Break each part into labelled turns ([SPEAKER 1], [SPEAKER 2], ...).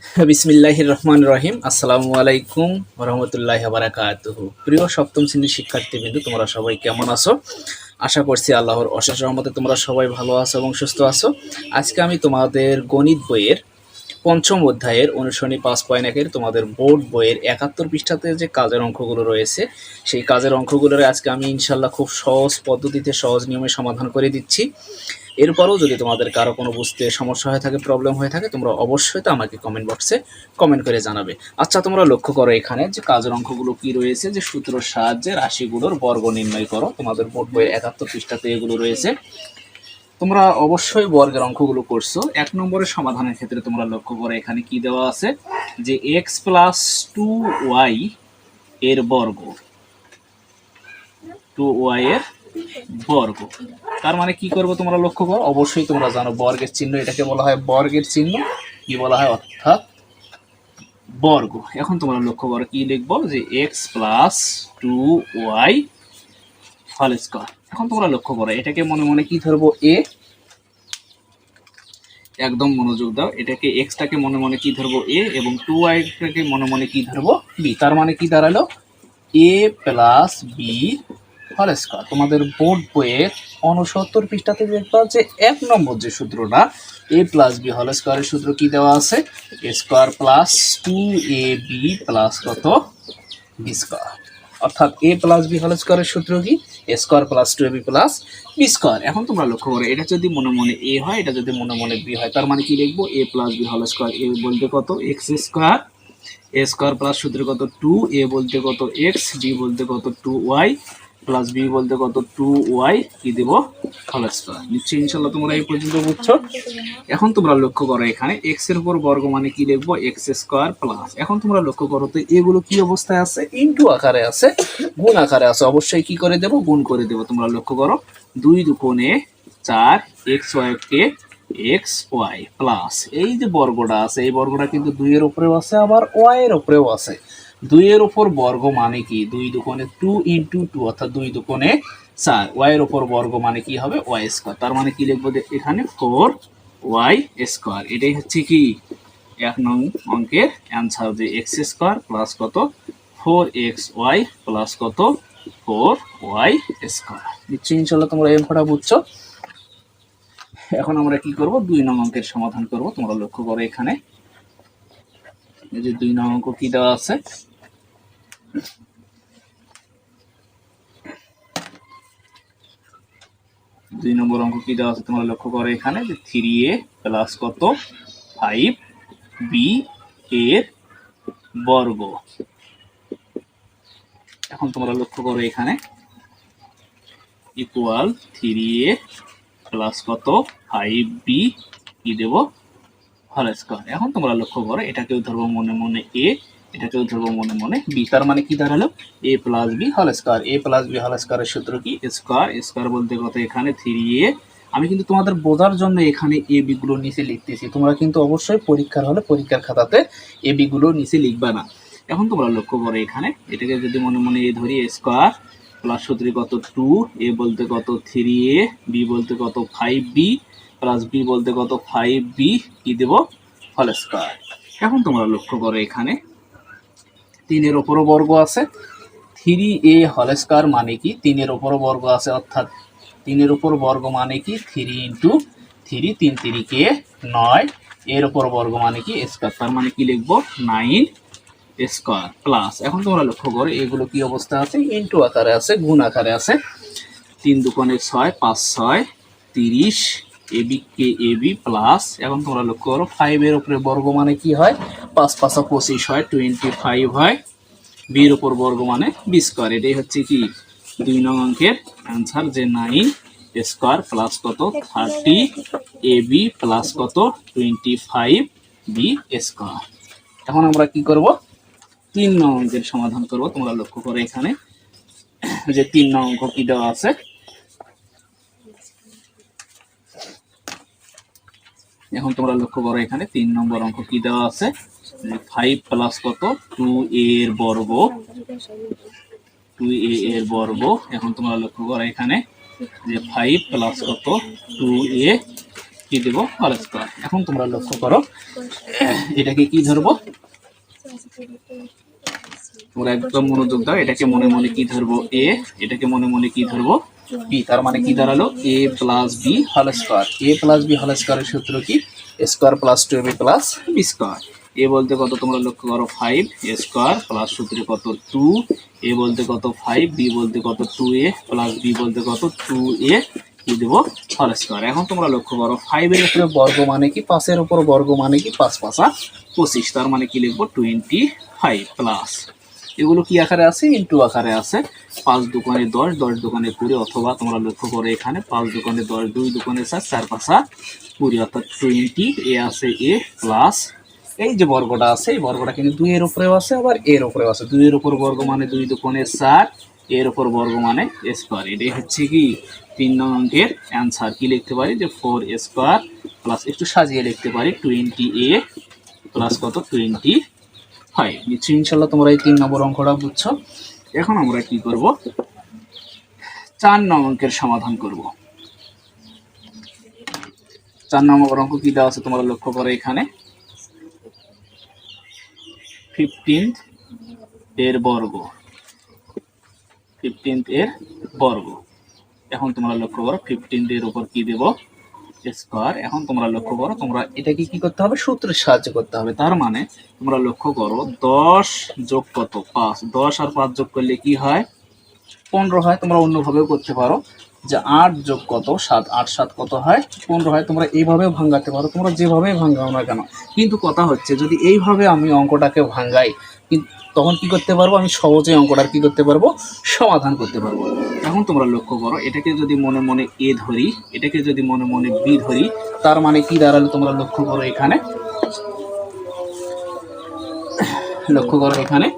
[SPEAKER 1] বিসমিল্লাহির রহমানির রহিম। আসসালামু আলাইকুম ওয়া রাহমাতুল্লাহি ওয়া বারাকাতুহু। প্রিয় সপ্তম শ্রেণীর শিক্ষার্থীবৃন্দ, তোমরা সবাই কেমন আছো? আশা করছি আল্লাহর অশেষ রহমতে তোমরা সবাই ভালো আছো এবং সুস্থ আছো। আজকে আমি তোমাদের গণিত বইয়ের পঞ্চম অধ্যায়ের অনুশীলনী 5.1 তোমাদের বোর্ড বইয়ের 71 পৃষ্ঠাতে যে কাজের অঙ্কগুলো রয়েছে, সেই কাজের অঙ্কগুলোর আজকে আমি ইনশাল্লাহ খুব সহজ পদ্ধতিতে সহজ নিয়মে সমাধান করে দিচ্ছি। এরপরও যদি তোমাদের কারো কোনো বুঝতে সমস্যা হয়ে থাকে, প্রবলেম হয়ে থাকে, তোমরা অবশ্যই তো আমাকে কমেন্ট বক্সে কমেন্ট করে জানাবে। আচ্ছা, তোমরা লক্ষ্য করো এখানে যে কাজের অঙ্কগুলো কি রয়েছে, যে সূত্রের সাহায্যে রাশিগুলোর বর্গ নির্ণয় করো। তোমাদের বোর্ড বইয়ের 71 পৃষ্ঠাতে এগুলো রয়েছে। তোমরা অবশ্যই বর্গের অঙ্কগুলো করছো। 1 নম্বরের সমাধানের ক্ষেত্রে তোমরা লক্ষ্য করো এখানে কি দেওয়া আছে, যে এক্স প্লাস 2y এর বর্গ, 2y এর বর্গ। তার মানে কি করবো তোমরা লক্ষ্য করো, অবশ্যই তোমরা জানো বর্গের চিহ্ন, এটাকে বলা হয় বর্গের চিহ্ন। কি বলা হয়? অর্থাৎ বর্গ। এখন তোমরা লক্ষ্য করো কি লিখবো, যে x plus 2y whole square. এখন তোমরা লক্ষ্য করো এটাকে মনে মনে কি ধরবো, এ। একদম মনোযোগ দাও, এটাকে এক্সটাকে মনে মনে কি ধরবো, এ, এবং 2y-টাকে মনে মনে কি ধরবো, বি। তার মানে কি দাঁড়ালো, A plus B whole square. তোমাদের বোর্ড বইয়ের 69 পৃষ্ঠাতে দেখবা যে 1 নম্বর যে সূত্রটা, এ প্লাস বি হোল স্কয়ারের সূত্র কি দেওয়া আছে, A square plus 2ab plus কত, বি স্কয়ার। অর্থাৎ এ প্লাস বি হোল স্কয়ারের সূত্র কি, A square plus 2ab plus B square. এখন তোমরা লক্ষ্য করো এটা যদি মনে মনে এ হয়, এটা যদি মনে মনে বি হয়, তার মানে কি লিখবো, এ plus B whole square. A বলতে কত, এক্স স্কয়ার, এ স্কয়ার প্লাস সূত্র কত 2, এ বলতে কত এক্স, বি বলতে কত 2y, প্লাস বি বলতে কত 2y, কি দেব, হোল স্কয়ার। নিশ্চয়ই ইনশাল্লাহ তোমরা এই পর্যন্ত বুঝছো। এখন তোমরা লক্ষ্য করো এখানে এক্স এর উপর বর্গ মানে কি লিখবো, এক্স স্কয়ার প্লাস। এখন তোমরা লক্ষ্য করো তো এগুলো কি অবস্থায় আছে, ইনটু আকারে আছে, গুণ আকারে আছে। অবশ্যই কি করে দেব, গুণ করে দেব। তোমরা লক্ষ্য করো 2 দুগুণে 4, এক্স ওয়াই কে এক্স ওয়াই প্লাস এই যে বর্গটা আছে, এই বর্গটা কিন্তু 2 এর উপরেও আছে, আবার ওয়াই এর উপরেও আছে। 2 এর উপর বর্গ মানে কি, 2 দুগুণে 2 ইন্টু 2, অর্থাৎ 2 দুগুণে 4। ওয়াই এর উপর বর্গ মানে কি হবে, ওয়াই স্কয়ার। তার মানে কি লিখবো এখানে 4y স্কয়ার। এটাই হচ্ছে কি 1 নং অঙ্কের অ্যান্সার, যে এক্স স্কয়ার প্লাস কত 4xy প্লাস কত 4y স্কয়ার। নিশ্চয়ই ইনশাল্লাহ তোমরা এই অঙ্কটা বুঝছো। এখন আমরা কি করব, 2 নং অঙ্কের সমাধান করব। তোমরা লক্ষ্য করো এখানে এই যে 2 নং অঙ্ক কি দেওয়া আছে, দুই নম্বর অঙ্ক কি দেওয়া আছে, তোমরা লক্ষ্য করো এখানে যে 3a প্লাস কত 5b এর বর্গ। এখন তোমরা লক্ষ্য করো এখানে ইকুয়াল 3a প্লাস কত 5b কি দেব, হোল স্কয়ার। এখন তোমরা লক্ষ্য করো এটাকেও ধরবো মনে মনে এ, এটাকেও ধরবো মনে মনে বি। তার মানে কি দাঁড়ালো, A plus B whole square. A plus B whole স্কয়ারের সূত্র কি, স্কয়ার। স্কয়ার বলতে কত এখানে 3a। আমি কিন্তু তোমাদের বোঝার জন্য এখানে এ বি গুলো নিচে লিখতেছি, তোমরা কিন্তু অবশ্যই পরীক্ষার হলে পরীক্ষার খাতাতে এ বি গুলো নিচে লিখবা না। এখন তোমরা লক্ষ্য করো এখানে এটাকে যদি মনে মনে এ ধরি, স্কয়ার প্লাস সূত্রে কত 2, এ বলতে কত 3a, বি বলতে কত 5b, প্লাস বি বলতে কত 5b কি দেব, হোল স্কয়ার। এখন তোমরা লক্ষ্য করো এখানে 3 এর উপরও বর্গ আছে, 3a হোল স্কয়ার মানে কি 3 এর উপরও বর্গ আছে, অর্থাৎ 3 এর উপর বর্গ মানে কি 3 ইন্টু 3, 3 3 কে 9, এর উপর বর্গ মানে কি স্কয়ার। তার মানে কি লিখবো 9 স্কয়ার প্লাস। এখন তোমরা লক্ষ্য করো এগুলো কি অবস্থা আছে, ইনটু আকারে আছে, গুণ আকারে আছে। 3 দুগুণে 6, 5 6 30, এবি কে এবি প্লাস। এখন তোমরা লক্ষ্য করো 5 এর উপরে বর্গ মানে কি হয়, 5 5 25 হয়, 25 হয়। বির উপর বর্গ মানে বি স্কয়ার। এটাই হচ্ছে কি 2 নং অঙ্কের অ্যান্সার, যে 9 স্কয়ার প্লাস কত 30 এবি প্লাস কত 25 বি স্কয়ার। এখন আমরা কি করব, 3 নং অঙ্কের সমাধান করব। তোমরা লক্ষ্য করো এখানে যে 3 নং অঙ্ক কি দেওয়া আছে, এখন তোমরা লক্ষ্য করো এখানে 3 নম্বর অঙ্ক কি দেওয়া আছে, যে 5 প্লাস কত 2a এর বর্গ, 2a এর বর্গ। এখন তোমরা লক্ষ্য করো এখানে যে 5 প্লাস কত 2a কি দেবো হোল স্কোয়ার। এখন তোমরা লক্ষ্য করো এটাকে কি ধরবো, তোমরা একদম মনোযোগ দাও, এটাকে মনে মনে কি ধরবো এ, এটাকে মনে মনে কি ধরবো বি। তার মানে কি দাঁড়ালো A plus B whole square. A plus B whole স্কোয়ারের সূত্র কি square plus two B plus B square. A বলতে কত তোমরা লক্ষ্য করো 5 এ স্কোয়ার প্লাস সূত্রে কত 2, এ বলতে কত 5, বি বলতে কত 2a প্লাস বি বলতে কত 2a কি দেবো হোল স্কোয়ার। এখন তোমরা লক্ষ্য করো 5 এর উপরে বর্গ মানে কি 5 এর উপর বর্গ মানে কি 5 5 25, তার মানে কি লিখবো 25 প্লাস এগুলো কি আকারে আছে ইনটু আকারে আছে 5 দোকানে 10 10 দোকানে 20, অথবা তোমরা লক্ষ্য করো এখানে 5 দোকানে 10 2 দোকানে 4 4 5 20 অর্থাৎ 20 এ আছে এ প্লাস এই যে বর্গটা আছে এই বর্গটা কিন্তু 2 এর উপরেও আছে আবার এর উপরেও আছে। 2 এর উপর বর্গ মানে 2 দোকানে 4, এর উপর বর্গ মানে স্কোয়ার। এটাই হচ্ছে কি 3 নং অঙ্কের অ্যান্সার। কি লিখতে পারি যে 4 স্কোয়ার প্লাস একটু সাজিয়ে লিখতে পারি 20a প্লাস কত 25। নিশ্চয়ই ইনশাল্লাহ তোমরা এই 3 নম্বর অঙ্কটা বুঝছো। এখন আমরা কি করব 4 নং অঙ্কের সমাধান করব। 4 নম্বর অঙ্ক কি দেওয়া আছে তোমরা লক্ষ্য করো এখানে 15 এর বর্গ, 15 এর বর্গ। এখন তোমরা লক্ষ্য করো 15 এর উপর কি দেব স্কোয়ার। এখন তোমরা লক্ষ্য করো তোমরা এটাকে কি করতে হবে সূত্রের সাহায্যে করতে হবে। তার মানে তোমরা লক্ষ্য করো 10 যোগ কত 5, 10 আর 5 যোগ করলে কি হয় 15 হয়। তোমরা অন্যভাবেও করতে পারো যে 8 যোগ কত 7, 8 7 কত হয় 15 হয়। তোমরা এইভাবেও ভাঙাতে পারো, তোমরা যেভাবে ভাঙাও না কেন। কিন্তু কথা হচ্ছে যদি এইভাবে আমি অঙ্কটাকে ভাঙাই তখন কি করতে পারবো আমি সহজে অঙ্কটার কি করতে পারবো সমাধান করতে পারবো। এখন তোমরা লক্ষ্য করো এটাকে যদি মনে মনে এ ধরি, এটাকে যদি মনে মনে বি ধরি, তার মানে কি দাঁড়ালো তোমরা লক্ষ্য করো এখানে, লক্ষ্য করো এখানে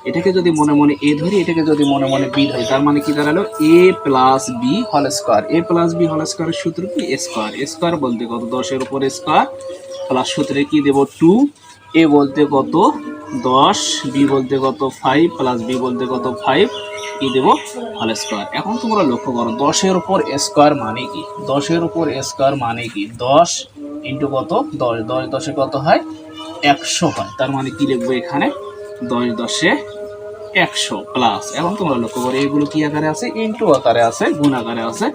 [SPEAKER 1] এটাকে যদি মনে মনে এ ধরি, এটাকে যদি মনে মনে বি ধরি, তার মানে কি দাঁড়ালো A plus B whole square. A plus B whole স্কোয়ারের সূত্র কি স্কোয়ার। স্কোয়ার বলতে কত 10 এর উপর স্কোয়ার প্লাস সূত্রে কি দেব 2, এ বলতে কত 10, বি বলতে কত 5 প্লাস বি বলতে কত 5 কি দেব হোল স্কোয়ার। এখন তোমরা লক্ষ্য করো 10 এর উপর স্কোয়ার মানে কি 10 এর উপর স্কোয়ার মানে কি 10 ইন্টু কত 10, 10 10 কত হয় 100 হয়। তার মানে কি লিখবো এখানে 10 10 100 প্লাস। এখন তোমরা লক্ষ্য করো এগুলো কি আকারে আছে ইনটু আকারে আছে, গুণ আকারে আছে।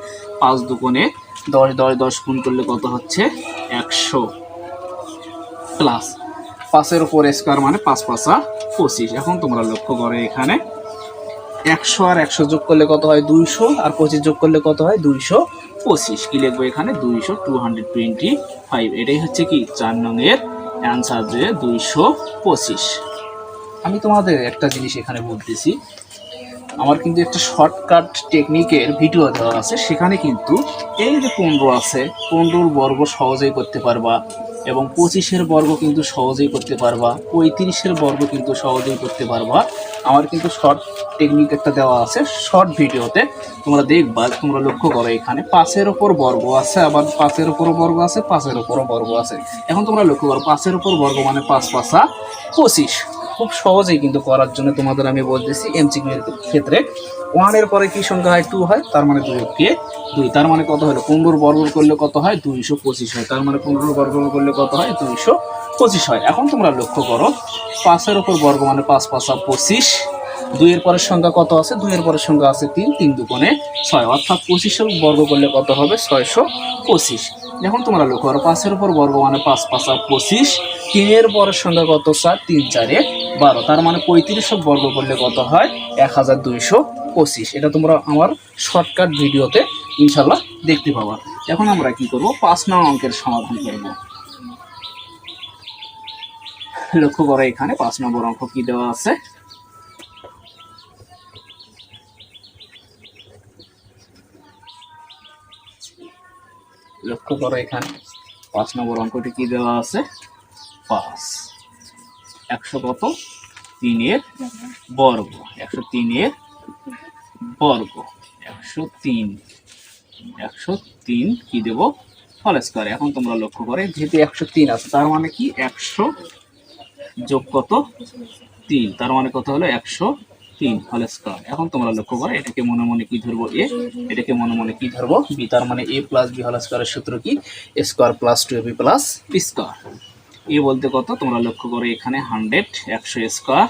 [SPEAKER 1] 5 দুগুণে 10 10 10 গুণ করলে কত হচ্ছে 100 প্লাস 5 এর উপর স্কোয়ার মানে 5 5 25। এখন তোমরা লক্ষ্য করো এখানে 100 আর 100 যোগ করলে কত হয় 200, আর 25 যোগ করলে কত হয় 225। কি লিখবো এখানে 225। এটাই হচ্ছে কি 4 নং এর অ্যান্সার যে 225। আমি তোমাদের একটা জিনিস এখানে বলতেছি, আমার কিন্তু একটা শর্টকাট টেকনিকের ভিডিও দেওয়া আছে, সেখানে কিন্তু এই যে 15 আছে 15 বর্গ সহজেই করতে পারবা, এবং 25-এর বর্গ কিন্তু সহজেই করতে পারবা, 35-এর বর্গ কিন্তু সহজেই করতে পারবা। আমার কিন্তু শর্ট টেকনিক একটা দেওয়া আছে শর্ট ভিডিওতে, তোমরা দেখবা। তোমরা লক্ষ্য করো এখানে 5-এর উপর বর্গ আছে, আবার 5-এর উপরও বর্গ আছে, 5-এর উপরও বর্গ আছে। এখন তোমরা লক্ষ্য করো 5-এর উপর বর্গ মানে 5 5 25। খুব সহজেই কিন্তু করার জন্য তোমাদের আমি বলতেছি এমসিকিউ এর ক্ষেত্রে 1 এর পরে কি সংখ্যা হয় 2 হয়, তার মানে 2 কে 2, তার মানে কত হলো 15 বর্গ করলে কত হয় 225 হয়, তার মানে 15 বর্গ করলে কত হয় 225 হয়। এখন তোমরা লক্ষ্য করো 5 এর উপর বর্গ মানে 5 5 25, 2 এর পরের সংখ্যা কত আছে 2 এর পরের সংখ্যা আছে 3, 3 দুগুণে 6, অর্থাৎ 25 বর্গ করলে কত হবে 625। এখন তোমরা লক্ষ্য করো 5 এর উপর বর্গ মানে 5 5 25, 3 এর পরের সংখ্যা কত 4, 3 4 12, তার মানে 35 বর্গ করলে কত হয় 1225। এটা তোমরা আমার শর্টকাট ভিডিওতে ইনশাল্লাহ দেখতে পাবা। এখন আমরা কি করব 5 নং অঙ্কের সমাধান করব। লক্ষ্য করো এখানে 5 নম্বর অঙ্ক কি দেওয়া আছে, লক্ষ্য করো এখানে 5 নম্বর অঙ্কটি কি দেওয়া আছে 5 100 কত 3 এর বর্গ, 103 এর বর্গ 103 কি দেব হোল স্কয়ার। এখন তোমরা লক্ষ্য করে যেহেতু 103 আছে, তার মানে কি 100 যোগ কত 3, তার মানে কত হলো 103 3 হোল স্কয়ার। এখন তোমরা লক্ষ্য করো এটাকে মনে মনে কি ধরবো এ, এটাকে মনে মনে কি ধরবো বি। তার মানে a প্লাস বি হোল স্কয়ারের সূত্র কি a square plus 2ab plus b square. A বলতে কত তোমরা লক্ষ্য করো এখানে 100 100 স্কয়ার,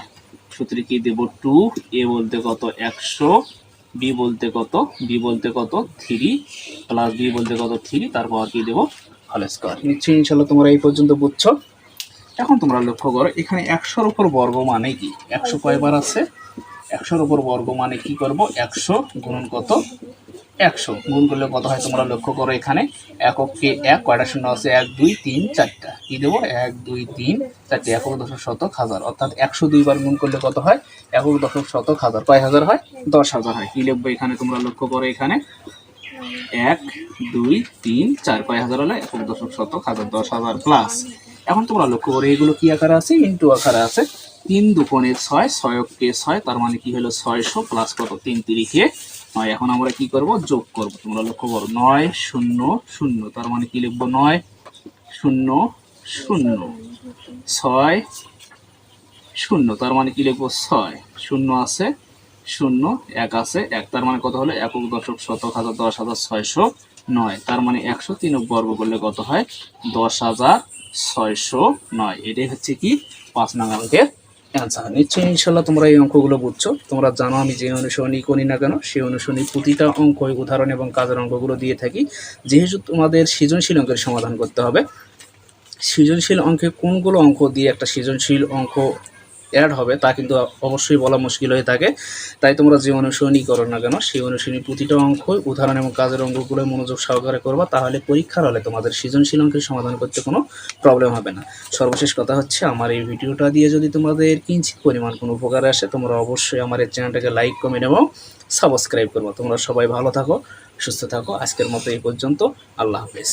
[SPEAKER 1] সূত্রে কি দেব 2, এ বলতে কত 100, বি বলতে কত 3 প্লাস বি বলতে কত 3, তারপর কি দেব হোল স্কয়ার। নিশ্চয়ই ইনশাআল্লাহ তোমরা এই পর্যন্ত বুঝছো। এখন তোমরা লক্ষ্য করো এখানে 100-র উপর বর্গ মানে কি, 100 কয়বার আছে, 100-র উপর বর্গ মানে কি করব 100 গুণন কত 100 গুণ করলে কত হয় তোমরা লক্ষ্য করো এখানে এককে 1 কয়টা শূন্য আছে 1 2 3 4টা, কি দেবো 1 2 3 4টে, একক দশক শতক হাজার, অর্থাৎ 102 বার গুণ করলে কত হয় একক দশক শতক হাজার, কয় হাজার হয় 10,000 হয়। কি লিখবো এখানে তোমরা লক্ষ্য করো এখানে 1 2 3 4 কয় হাজার হলো একক দশক শতক হাজার, 10,000 প্লাস। এখন তোমরা লক্ষ্য করো এগুলো কি আকারে আছে ইনটু আকারে আছে, 3 দুগুণে 6 6কে 6, তার মানে কি হলো 600 প্লাস কত 3 তিরিখে 9। এখন আমরা কি করব যোগ করব, তোমরা লক্ষ্য করো 9 0 0, তার মানে কি লিখবো 9 0 0 6 0, তার মানে কি লিখবো 6 0 আছে 0 1 আছে 1, তার মানে কত হলো একক দশক শতক হাজার 10,609, তার মানে 103 বর্গ করলে কত হয় 10,609। এটাই হচ্ছে কি 5 নং অঙ্কের অ্যান্সার। নিশ্চয়ই ইনশাল্লাহ তোমরা এই অঙ্কগুলো বুঝছো। তোমরা জানো আমি যে অনুসরণী করি না কেন সেই অনুসরণী প্রতিটা অঙ্ক উদাহরণ এবং কাজের অঙ্কগুলো দিয়ে থাকি। যেহেতু তোমাদের সৃজনশীল অঙ্কের সমাধান করতে হবে, সৃজনশীল অঙ্কে কোনগুলো অঙ্ক দিয়ে একটা সৃজনশীল অঙ্ক অ্যাড হবে তা কিন্তু অবশ্যই বলা মুশকিল হয়ে থাকে। তাই তোমরা যে অনুসরণী করো না কেন সেই অনুসরণী প্রতিটা অঙ্ক উদাহরণ এবং কাজের অঙ্কগুলো মনোযোগ সহকারে করবা, তাহলে পরীক্ষার হলে তোমাদের সৃজনশীল অঙ্কের সমাধান করতে কোনো প্রবলেম হবে না। সর্বশেষ কথা হচ্ছে আমার এই ভিডিওটা দিয়ে যদি তোমাদের কিঞ্চিত পরিমাণ কোনো উপকার আসে তোমরা অবশ্যই আমার এই চ্যানেলটাকে লাইক কমেন্ট এবং সাবস্ক্রাইব করবো। তোমরা সবাই ভালো থাকো, সুস্থ থাকো। আজকের মতো এই পর্যন্ত, আল্লাহ হাফেজ।